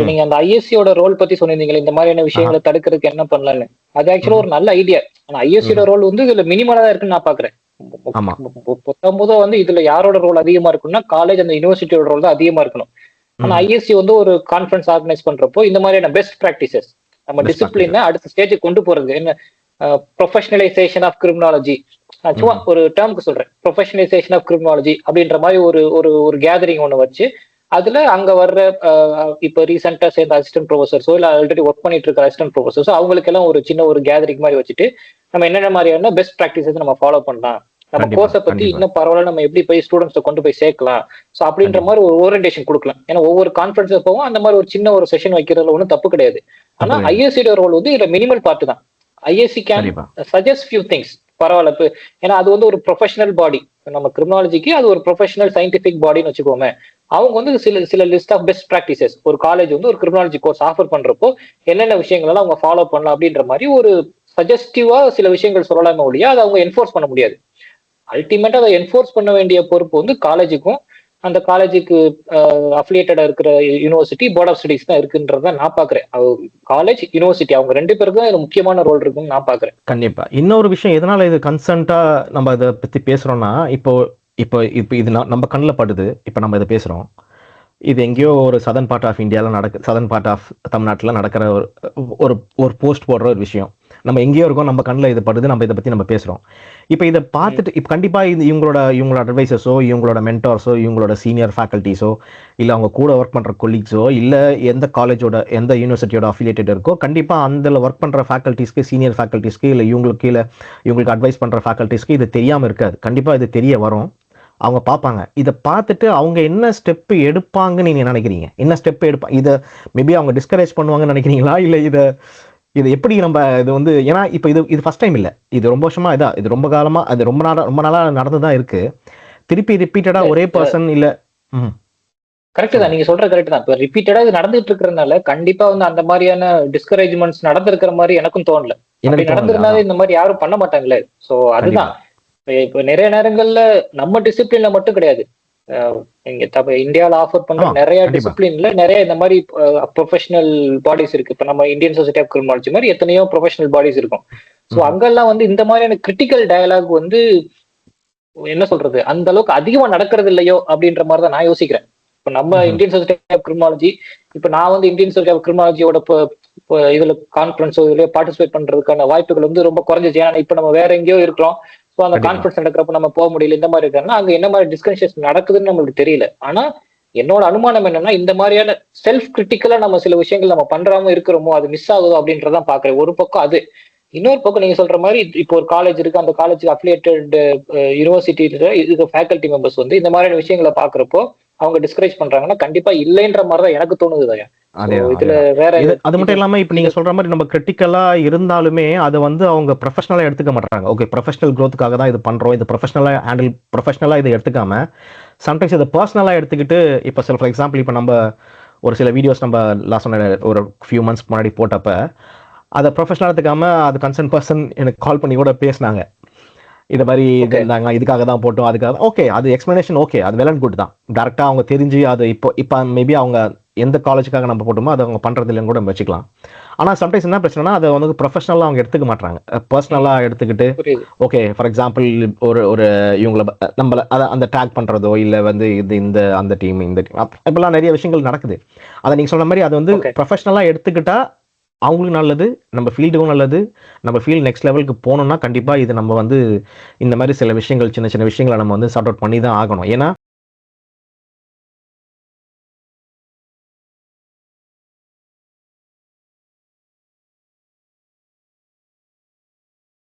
நீங்க அந்த ஐஎஸ்சியோட ரோல் பத்தி சொன்னீங்க, இந்த மாதிரியான விஷயங்களை தடுக்கிறதுக்கு என்ன பண்ணலாம்னு. அது ஆக்சுவலா ஒரு நல்ல ஐடியா. ஆனா ஐஎஸ்சியோட ரோல் வந்து இதுல மினிமலா தான் இருக்குன்னு நான் பாக்குறேன். மொத்தம் வந்து இதுல யாரோட ரோல் அதிகமா இருக்கும்னா காலேஜ் அந்த யூனிவர்சிட்டியோட ரோல் தான் அதிகமா இருக்கணும். ஆனா ஐஎஸ்சி வந்து ஒரு கான்ஃபரன்ஸ் ஆர்கனைஸ் பண்றப்போ இந்த மாதிரியான பெஸ்ட் பிராக்டிசஸ் நம்ம டிசிப்ளினை அடுத்த ஸ்டேஜுக்கு கொண்டு போறது என்ன, ப்ரொஃபஷனலைசேஷன் ஆஃப் கிரிமினாலஜி, சும்மா ஒரு டேர்முக்கு சொல்றேன், ப்ரொஃபஷனலைசேஷன் ஆஃப் கிரிமினாலஜி அப்படின்ற மாதிரி ஒரு ஒரு ஒரு கேதரிங் ஒன்று வச்சு அதுல அங்க வர்ற இப்ப ரீசெண்டா சேர்ந்த அசிஸ்டன்ட் ப்ரொஃபசர்ஸோ இல்ல ஆல்ரெடி ஒர்க் பண்ணிட்டு இருக்க அசிஸ்டன்ட் ப்ரொஃபசர்ஸோ அவங்களுக்கு எல்லாம் ஒரு சின்ன ஒரு கேதரிங் மாதிரி வச்சுட்டு நம்ம என்னென்ன மாதிரியான பெஸ்ட் ப்ராக்டிசஸ் நம்ம ஃபாலோ பண்ணலாம், நம்ம கோர்ஸை பத்தி இன்னும் பரவாயில்ல நம்ம எப்படி போய் ஸ்டூடெண்ட்ஸை கொண்டு போய் சேர்க்கலாம், ஸோ அப்படின்ற மாதிரி ஒரு ஓரியன்டேஷன் கொடுக்கலாம். ஏன்னா ஒவ்வொரு கான்ஃபரன்ஸ் போகும் அந்த மாதிரி ஒரு சின்ன ஒரு செஷன் வைக்கிறதுல ஒன்றும் தப்பு கிடையாது. ஆனா ஐஎஸ்சியோட ரோல் வந்து இதுல மினிமல் பார்ட் தான். ISC can suggest few things, பரவாயில்ல. ஏன்னா அது வந்து ஒரு ப்ரொஃபஷனல் பாடி, நம்ம கிரிமினாலஜிக்கு அது ஒரு ப்ரொஃபஷனல் சயின்டிபிக் பாடின்னு வச்சுக்கோமே. அவங்க வந்து சில லிஸ்ட் ஆஃப் பெஸ்ட் ப்ராக்டிசஸ் ஒரு காலேஜ் வந்து ஒரு கிரிமினாலஜி கோர்ஸ் ஆஃபர் பண்றப்போ என்னென்ன விஷயங்கள் எல்லாம் அவங்க ஃபாலோ பண்ணலாம் அப்படின்ற மாதிரி ஒரு சஜஸ்டிவா சில விஷயங்கள் சொல்லலாமே ஒழிய அதை அவங்க என்ஃபோர்ஸ் பண்ண முடியாது. அல்டிமேட்டா அதை என்ஃபோர்ஸ் பண்ண வேண்டிய பொறுப்பு வந்து காலேஜுக்கும் அந்த காலேஜுக்கு அஃபிலியேட்டடா இருக்கிற யூனிவர்சிட்டி போர்ட் ஆஃப் ஸ்டடீஸ் தான் இருக்குன்றத நான் பாக்குறேன். காலேஜ் யூனிவர்சிட்டி அவங்க ரெண்டு பேருக்கு தான் முக்கியமான ரோல் இருக்குன்னு நான் பாக்குறேன். கண்டிப்பா. இன்னொரு விஷயம் எதனால இது கன்சென்ட்டா நம்ம இதை பத்தி பேசுறோம்னா, இப்போ இப்போ இப்போ இது நம்ம கண்ணில் படுது. இப்போ நம்ம இதை பேசுறோம், இது எங்கேயோ ஒரு சதர்ன் பார்ட் ஆஃப் இந்தியாவில் சதர்ன் பார்ட் ஆஃப் தமிழ்நாட்டில் நடக்கிற ஒரு ஒரு போஸ்ட் போடுற ஒரு விஷயம் நம்ம எங்கேயோ இருக்கோம், நம்ம கண்ணில் இது படுது, நம்ம இதை பற்றி நம்ம பேசுகிறோம். இப்போ இதை பார்த்துட்டு இப்போ கண்டிப்பாக இது இவங்களோட அட்வைசர்ஸோ இவங்களோட மென்டார்ஸோ இவங்களோட சீனியர் ஃபேக்கல்ட்டிஸோ இல்லை அவங்க கூட ஒர்க் பண்ணுற கொலீக்ஸோ இல்லை எந்த காலேஜோட எந்த யூனிவர்சிட்டியோட அஃபிலியேட்டட் இருக்கோ கண்டிப்பாக அந்த ஒர்க் பண்ணுற ஃபேக்கல்ட்டிஸ்க்கு சீனியர் ஃபேக்கல்ட்டிஸ்க்கு இல்லை இவங்களுக்கு அட்வைஸ் பண்ணுற ஃபேக்கல்ட்டிஸ்க்கு இது தெரியாமல் இருக்காது. கண்டிப்பாக இது தெரிய வரும். அவங்க பார்ப்பாங்க. இதை பார்த்துட்டு அவங்க என்ன ஸ்டெப்பு எடுப்பாங்கன்னு நீங்கள் நினைக்கிறீங்க? என்ன ஸ்டெப் எடுப்பாங்க? இதை மேபி அவங்க டிஸ்கரேஜ் பண்ணுவாங்கன்னு நினைக்கிறீங்களா? இல்லை இது எப்படி நம்ம இது வந்து, ஏன்னா இப்போ இது ஃபர்ஸ்ட் டைம் இல்லை, இது ரொம்ப வருஷமா இது ரொம்ப காலமா அது ரொம்ப நாளாக நடந்து தான் இருக்கு. திருப்பி ரிப்பீட்டடா ஒரே பர்சன் இல்லை. கரெக்ட் தான், நீங்க சொல்ற கரெக்ட் தான். இப்போ ரிப்பீட்டடா இது நடந்துட்டு இருக்கிறதுனால கண்டிப்பா வந்து அந்த மாதிரியான டிஸ்கரேஜ்மெண்ட்ஸ் நடந்திருக்கிற மாதிரி எனக்கும் தோணல. நடந்திருந்தாலும் இந்த மாதிரி யாரும் பண்ண மாட்டாங்களே. ஸோ அதுதான் இப்ப நிறைய நேரங்கள்ல நம்ம டிசிப்ளின்ல மட்டும் கிடையாது, இந்தியாவில ஆஃபர் பண்ற நிறைய டிசிப்ளின்ல நிறைய இந்த மாதிரி ப்ரொஃபஷனல் பாடிஸ் இருக்கு. இப்ப நம்ம இந்தியன் சொசைட்டி ஆஃப் கிரிமினாலஜி மாதிரி எத்தனையோ ப்ரொஃபஷனல் பாடிஸ் இருக்கும். ஸோ அங்கெல்லாம் வந்து இந்த மாதிரியான கிரிட்டிக்கல் டயலாக் வந்து என்ன சொல்றது அந்த அளவுக்கு அதிகமா நடக்கிறது இல்லையோ அப்படின்ற மாதிரி தான் நான் யோசிக்கிறேன். இப்ப நம்ம இந்தியன் சொசைட்டி ஆஃப் கிரிமினாலஜி, இப்ப நான் வந்து இந்தியன் சொசைட்டி ஆஃப் கிரிமினாலஜியோட இதுல கான்ஃபரன்ஸோ இதுல பார்ட்டிசிபேட் பண்றதுக்கான வாய்ப்புகள் வந்து ரொம்ப குறைஞ்சிச்சு. ஏன்னா இப்ப நம்ம வேற எங்கேயோ இருக்கிறோம். ஸோ அந்த கான்ஃபரன்ஸ் நடக்கிறப்ப நம்ம போக முடியல. இந்த மாதிரி இருக்காங்கன்னா அங்க என்ன மாதிரி டிஸ்கஷன்ஸ் நடக்குதுன்னு நம்மளுக்கு தெரியல. ஆனா என்னோட அனுமானம் என்னன்னா இந்த மாதிரியான செல்ஃப் கிரிட்டிக்கலா நம்ம சில விஷயங்கள் நம்ம பண்றாம இருக்கிறோமோ அது மிஸ் ஆகுதோ அப்படின்றதான் பாக்குறேன். ஒரு பக்கம் அது, இன்னொரு பக்கம் நீங்க சொல்ற மாதிரி இப்போ ஒரு காலேஜ் இருக்கு, அந்த காலேஜுக்கு அஃபிலியேட்டட் யூனிவர்சிட்டியில இது ஃபேக்கல்டி மெம்பர்ஸ் வந்து இந்த மாதிரியான விஷயங்களை பாக்குறப்போ அவங்க டிஸ்கரேஜ் பண்றாங்கன்னா கண்டிப்பா இல்லைன்ற மாதிரிதான் எனக்கு தோணுது. அது மட்டும் இல்லாம இப்ப நீங்க சொல்ற மாதிரி நம்ம கிரிட்டிக்கலா இருந்தாலுமே அதை வந்து அவங்க ப்ரொஃபஷனலா எடுத்துக்க மாட்டாங்க. ஓகே, ப்ரொஃபஷனல் க்ரோத்துக்காக தான் இது பண்றோம், இது ப்ரொஃபஷனலா இதை எடுத்துக்காம சம்டைம்ஸ் இதை பர்சனலா எடுத்துக்கிட்டு, இப்ப ஃபார் எக்ஸாம்பிள் இப்ப நம்ம ஒரு சில வீடியோஸ் நம்ம லாஸ்ட் ஒரு ஃபியூ மந்த்ஸ் முன்னாடி போட்டப்ப அதை ப்ரொஃபஷனலா எடுத்துக்காம அது கன்சர்ன் பர்சன் எனக்கு கால் பண்ணி கூட பேசினாங்க. இது மாதிரி இருந்தாங்க, இதுக்காக தான் போட்டோம், அதுக்காக. ஓகே, அது எக்ஸ்பிளனேஷன் ஓகே, அது வெல் அண்ட் குட் தான். டேரக்டா அவங்க தெரிஞ்சு அது இப்போ மேபி அவங்க எந்த காலேஜுக்காக நம்ம போட்டோமோ அதை அவங்க பண்றது இல்லைன்னு கூட நம்ம வச்சுக்கலாம். ஆனா சம்டைம்ஸ் என்ன பிரச்சனைனா அதை வந்து ப்ரொஃபஷனலா அவங்க எடுத்துக்க மாட்டாங்க, பர்சனலா எடுத்துக்கிட்டு ஓகே ஃபார் எக்ஸாம்பிள் ஒரு இவங்களை நம்மள அந்த டேக் பண்றதோ இல்லை வந்து இது அந்த டீம் இப்பெல்லாம் நிறைய விஷயங்கள் நடக்குது. அதை நீங்க சொன்ன மாதிரி அதை வந்து ப்ரொஃபஷனலா எடுத்துக்கிட்டா அவங்களுக்கு நல்லது, நம்ம ஃபீல்டுக்கும் நல்லது. நம்ம ஃபீல்டு நெக்ஸ்ட் லெவலுக்கு போகணும்னா கண்டிப்பாக இது நம்ம வந்து இந்த மாதிரி சில விஷயங்கள் சின்ன சின்ன விஷயங்களை நம்ம வந்து சார்ட் அவுட் பண்ணி தான் ஆகணும். ஏன்னா